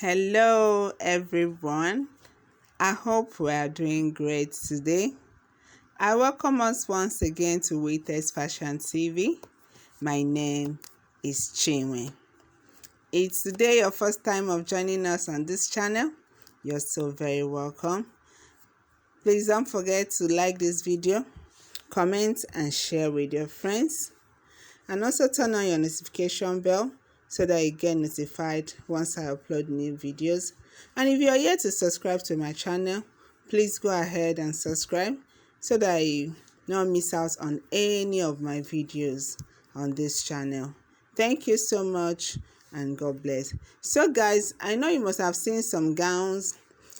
Hello everyone, I hope we are doing great today. I welcome us once again to Waiters Fashion TV. My name is Chinwe. It's today your first time of joining us on this channel. You're so very welcome. Please don't forget to like this video, comment and share with your friends, and also turn on your notification bell so that you get notified once I upload new videos. And if you are yet to subscribe to my channel, please go ahead and subscribe so that you don't miss out on any of my videos on this channel. Thank you so much and God bless. So guys, I know you must have seen some gowns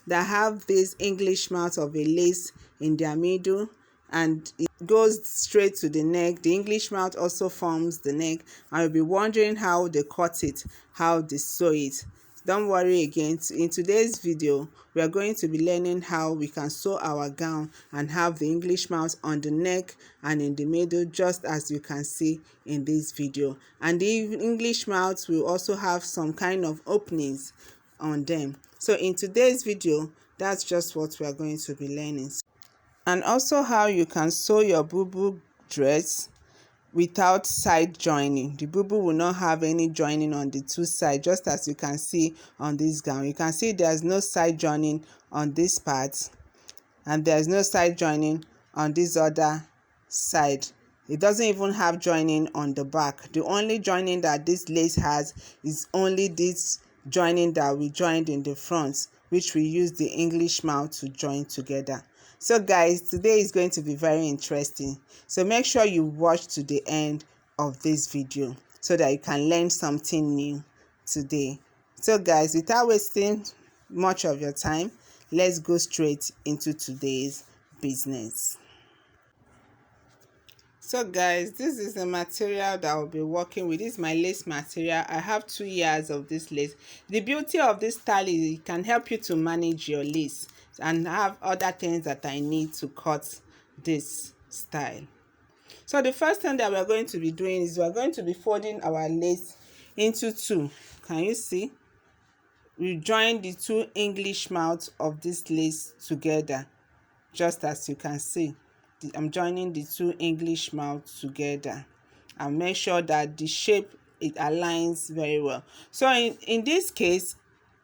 that have this English mouth of a lace in their middle, and it goes straight to the neck. The English mouth also forms the neck, and you'll be wondering how they cut it, how they sew it. Don't worry again. In today's video, we are going to be learning how we can sew our gown and have the English mouth on the neck and in the middle, just as you can see in this video. And the English mouth will also have some kind of openings on them. So in today's video, that's just what we are going to be learning. And also how you can sew your boo-boo dress without side joining. The boo-boo will not have any joining on the two sides, just as you can see on this gown. You can see there's no side joining on this part, and there's no side joining on this other side. It doesn't even have joining on the back. The only joining that this lace has is only this joining that we joined in the front, which we use the English mouth to join together. So guys, today is going to be very interesting, so make sure you watch to the end of this video so that you can learn something new today. So guys, without wasting much of your time, let's go straight into today's business. So guys, this is the material that I'll be working with. This is my lace material. I have 2 years of this lace. The beauty of this style is it can help you to manage your lace and have other things that I need to cut this style. So the first thing that we're going to be doing is we're going to be folding our lace into two. Can you see? We join the two English mouths of this lace together, just as you can see. I'm joining the two English mouths together and make sure that the shape, it aligns very well. So in this case,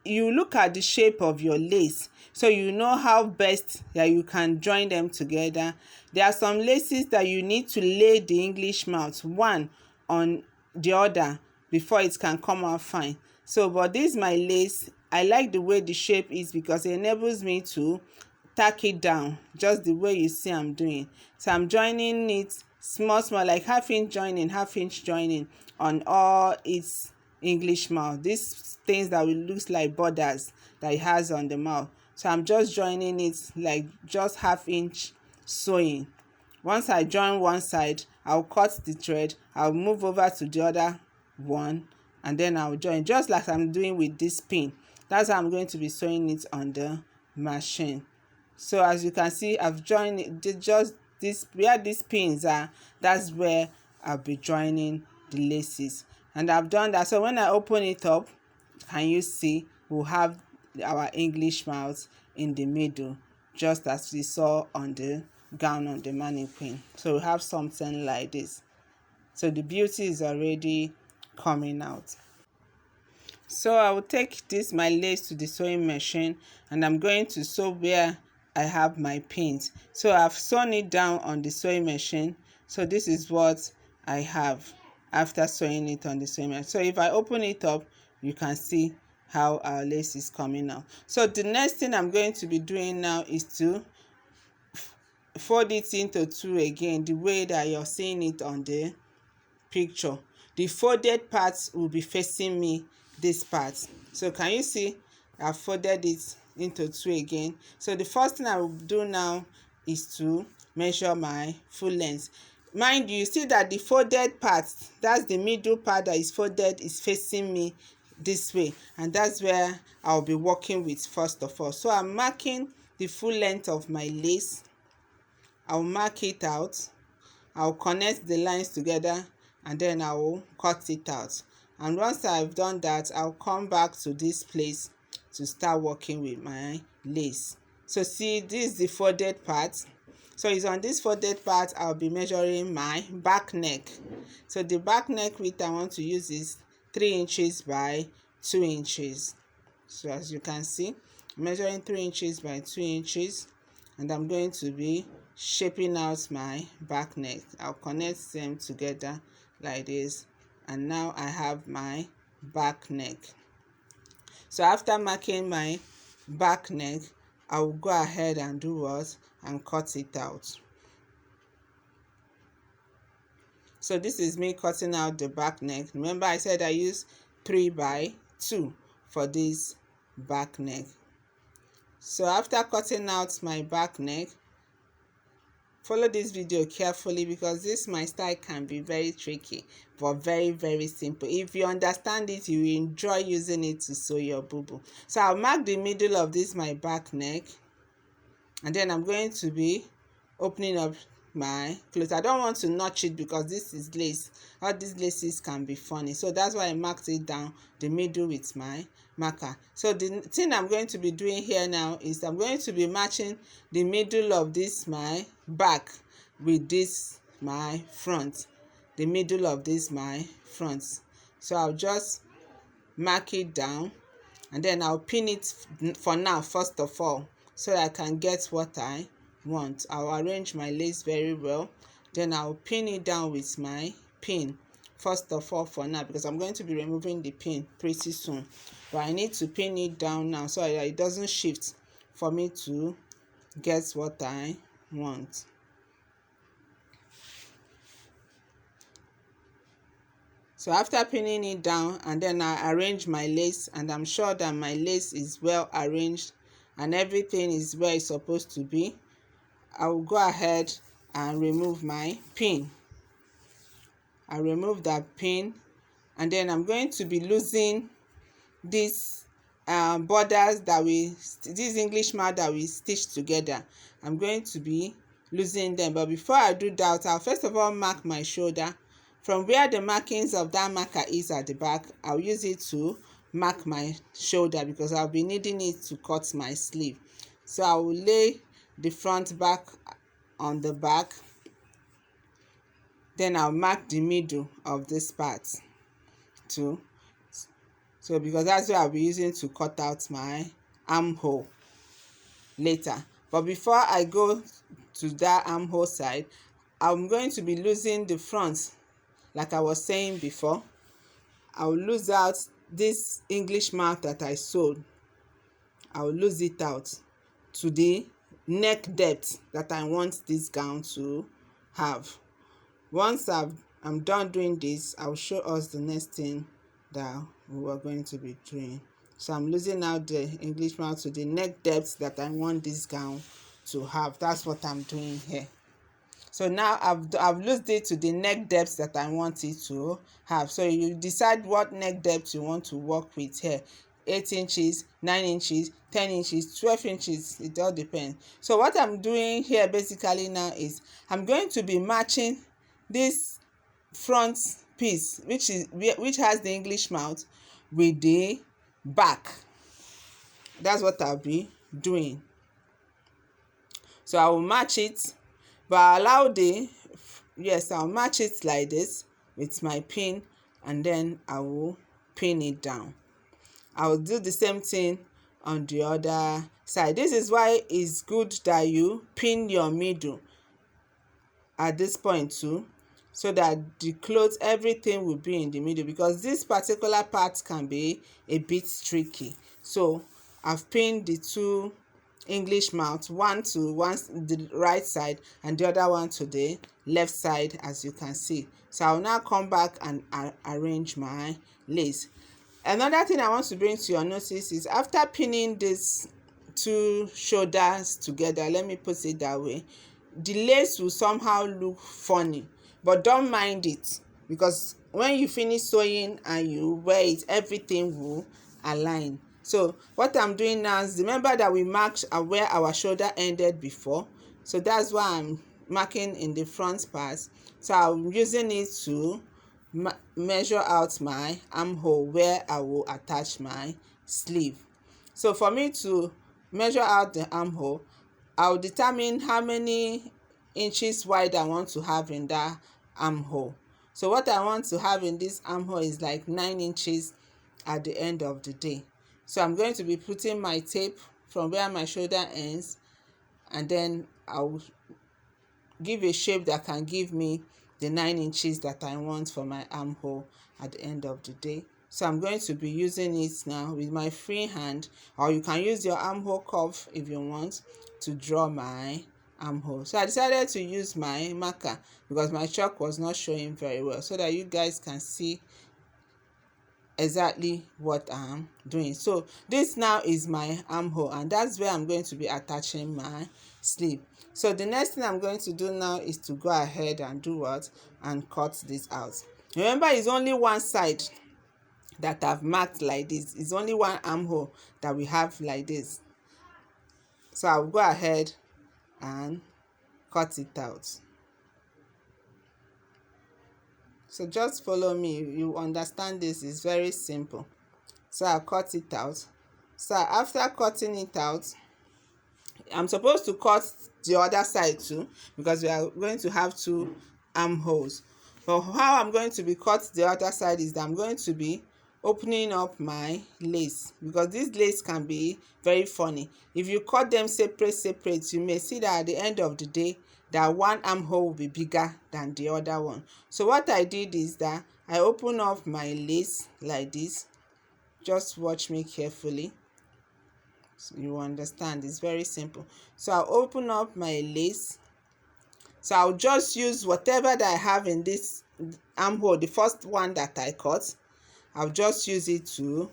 you look at the shape of your lace so you know how best that you can join them together. There are some laces that you need to lay the English mouth one on the other before it can come out fine. So but this is my lace. I like the way the shape is because it enables me to tack it down just the way you see I'm doing. So I'm joining it small like half inch joining on all its English mouth. These things that will look like borders that it has on the mouth. So I'm just joining it like just half inch sewing. Once I join one side, I'll cut the thread, I'll move over to the other one, and then I'll join just like I'm doing with this pin. That's how I'm going to be sewing it on the machine. So as you can see, I've joined it just this where these pins are. That's where I'll be joining the laces, and I've done that. So when I open it up, can you see we'll have our English mouth in the middle, just as we saw on the gown on the mannequin. So we have something like this. So the beauty is already coming out. So I will take this my lace to the sewing machine, and I'm going to sew where I have my pins. So I've sewn it down on the sewing machine. So this is what I have after sewing it on the sewing machine. So if I open it up, you can see how our lace is coming out. So the next thing I'm going to be doing now is to fold it into two again, the way that you're seeing it on the picture. The folded parts will be facing me this part. So can you see I've folded it into two again. So the first thing I will do now is to measure my full length. Mind you, see that the folded part, that's the middle part that is folded, is facing me this way, and that's where I'll be working with first of all. So I'm marking the full length of my lace. I'll mark it out, I'll connect the lines together, and then I will cut it out. And once I've done that, I'll come back to this place to start working with my lace. So see, this is the folded part. So it's on this folded part I'll be measuring my back neck. So the back neck width I want to use is 3 inches by 2 inches. So as you can see, I'm measuring 3 inches by 2 inches, and I'm going to be shaping out my back neck. I'll connect them together like this, and now I have my back neck. So after marking my back neck, I will go ahead and do what? And cut it out. So this is me cutting out the back neck. Remember I said I use 3 by 2 for this back neck. So after cutting out my back neck, follow this video carefully, because this my style can be very tricky but very simple. If you understand it, you will enjoy using it to sew your boo-boo. So I'll mark the middle of this my back neck, and then I'm going to be opening up my clothes. I don't want to notch it because this is lace. All these laces can be funny, so that's why I marked it down the middle with my marker. So the thing I'm going to be doing here now is I'm going to be matching the middle of this my back with this my front, the middle of this my front. So I'll just mark it down, and then I'll pin it for now first of all, so that I can get what I want. I'll arrange my lace very well, then I'll pin it down with my pin first of all for now, because I'm going to be removing the pin pretty soon. But I need to pin it down now so that it doesn't shift for me to get what I want. So after pinning it down, and then I arrange my lace, and I'm sure that my lace is well arranged and everything is where it's supposed to be, I will go ahead and remove my pin. I remove that pin, and then I'm going to be losing these borders that this English mark that we stitched together. I'm going to be losing them, but before I do that, I'll first of all mark my shoulder. From where the markings of that marker is at the back, I'll use it to mark my shoulder, because I'll be needing it to cut my sleeve. So I will lay the front back on the back, then I'll mark the middle of this part too. So because that's what I'll be using to cut out my armhole later. But before I go to that armhole side, I'm going to be losing the front. Like I was saying before, I'll lose out this English mark that I sewed. I'll lose it out to the neck depth that I want this gown to have. Once I'm done doing this, I'll show us the next thing that we are going to be doing. So I'm losing out the English mark to the neck depth that I want this gown to have. That's what I'm doing here. So now I've loosed it to the neck depth that I want it to have. So you decide what neck depth you want to work with here. 8 inches, 9 inches, 10 inches, 12 inches, it all depends. So what I'm doing here basically now is I'm going to be matching this front piece, which has the English mouth, with the back. That's what I'll be doing. So I will match it, but I'll match it like this with my pin, and then I will pin it down. I will do the same thing on the other side. This is why it's good that you pin your middle at this point too, so that the clothes, everything will be in the middle, because this particular part can be a bit tricky. So I've pinned the two English mouth, one to the right side and the other one to the left side, as you can see. So I'll now come back and arrange my lace. Another thing I want to bring to your notice is after pinning these two shoulders together, let me put it that way, the lace will somehow look funny, but don't mind it, because when you finish sewing and you wear it, everything will align. So what I'm doing now is, remember that we marked where our shoulder ended before, so that's why I'm marking in the front part. So I'm using it to measure out my armhole where I will attach my sleeve. So for me to measure out the armhole, I'll determine how many inches wide I want to have in that armhole. So what I want to have in this armhole is like 9 inches at the end of the day. So I'm going to be putting my tape from where my shoulder ends, and then I'll give a shape that can give me the 9 inches that I want for my armhole at the end of the day. So I'm going to be using it now with my free hand, or you can use your armhole curve if you want to draw my armhole. So I decided to use my marker because my chalk was not showing very well, so that you guys can see exactly what I'm doing. So this now is my armhole, and that's where I'm going to be attaching my sleeve. So the next thing I'm going to do now is to go ahead and do what, and cut this out. Remember, it's only one side that I've marked like this. It's only one armhole that we have like this. So I'll go ahead and cut it out. So just follow me, you understand this is very simple. So I'll cut it out. So after cutting it out, I'm supposed to cut the other side too, because we are going to have two armholes. But how I'm going to be cut the other side is that I'm going to be opening up my lace, because this lace can be very funny. If you cut them separate, you may see that at the end of the day that one armhole will be bigger than the other one. So what I did is that I open up my lace like this. Just watch me carefully so you understand. It's very simple. So I'll open up my lace. So I'll just use whatever that I have in this armhole, the first one that I cut. I'll just use it to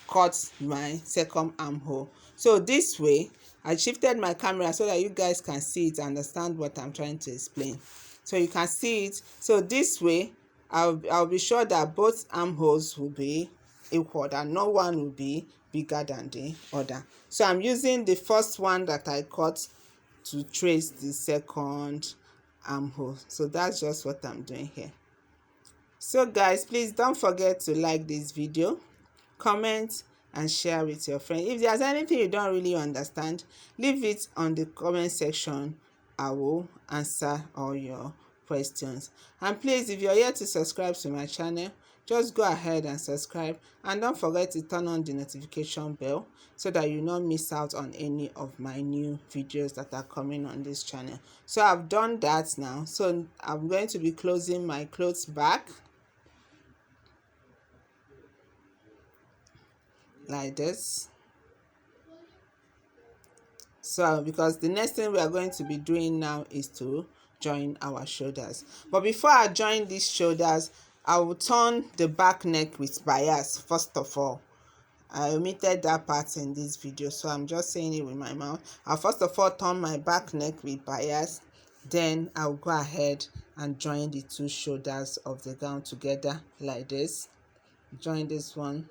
cut my second armhole. So this way, I shifted my camera so that you guys can see it and understand what I'm trying to explain. So you can see it. So this way, I'll be sure that both armholes will be equal, that no one will be bigger than the other. So I'm using the first one that I cut to trace the second armhole. So that's just what I'm doing here. So guys, please don't forget to like this video, comment and share with your friends. If there's anything you don't really understand, leave it on the comment section. I will answer all your questions. And please, if you're here to subscribe to my channel, just go ahead and subscribe, and don't forget to turn on the notification bell so that you don't miss out on any of my new videos that are coming on this channel. So I've done that now. So I'm going to be closing my clothes back like this. So because the next thing we are going to be doing now is to join our shoulders. But before I join these shoulders, I will turn the back neck with bias first of all. I omitted that part in this video, so I'm just saying it with my mouth. I'll first of all turn my back neck with bias, then I'll go ahead and join the two shoulders of the gown together like this. Join this one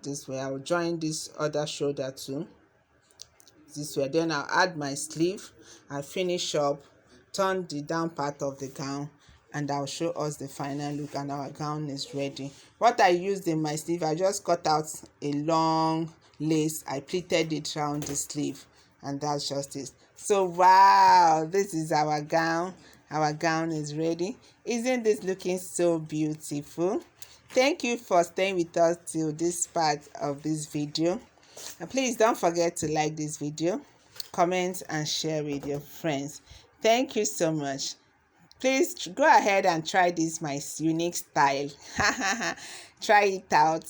this way. I'll join this other shoulder too this way. Then I'll add my sleeve and finish up, turn the down part of the gown, and I'll show us the final look, and our gown is ready. What I used in my sleeve, I just cut out a long lace, I pleated it around the sleeve, and that's just it. So wow, this is our gown. Our gown is ready. Isn't this looking so beautiful? Thank you for staying with us till this part of this video. And please don't forget to like this video, comment and share with your friends. Thank you so much. Please go ahead and try this my unique style. Try it out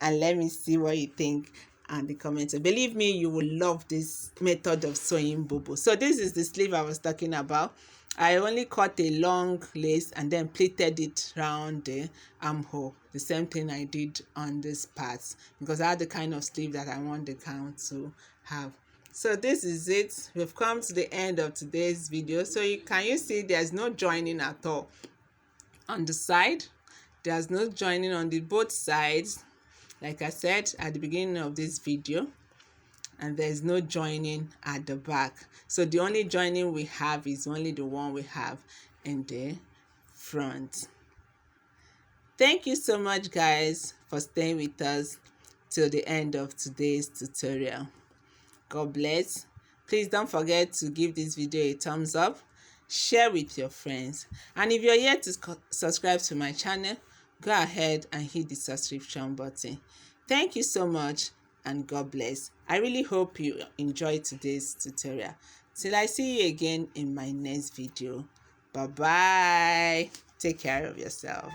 and let me see what you think and the comments. Believe me, you will love this method of sewing bobo. So this is the sleeve I was talking about. I only cut a long lace and then pleated it around the armhole. The same thing I did on this part, because I had the kind of sleeve that I want the gown to have. So this is it. We've come to the end of today's video. So can you see there's no joining at all on the side? There's no joining on the both sides, like I said at the beginning of this video, and there's no joining at the back. So the only joining we have is only the one we have in the front. Thank you so much guys for staying with us till the end of today's tutorial. God bless. Please don't forget to give this video a thumbs up, share with your friends, and if you're yet to subscribe to my channel, go ahead and hit the subscription button. Thank you so much, and God bless. I really hope you enjoyed today's tutorial. Till I see you again in my next video. Bye bye. Take care of yourself.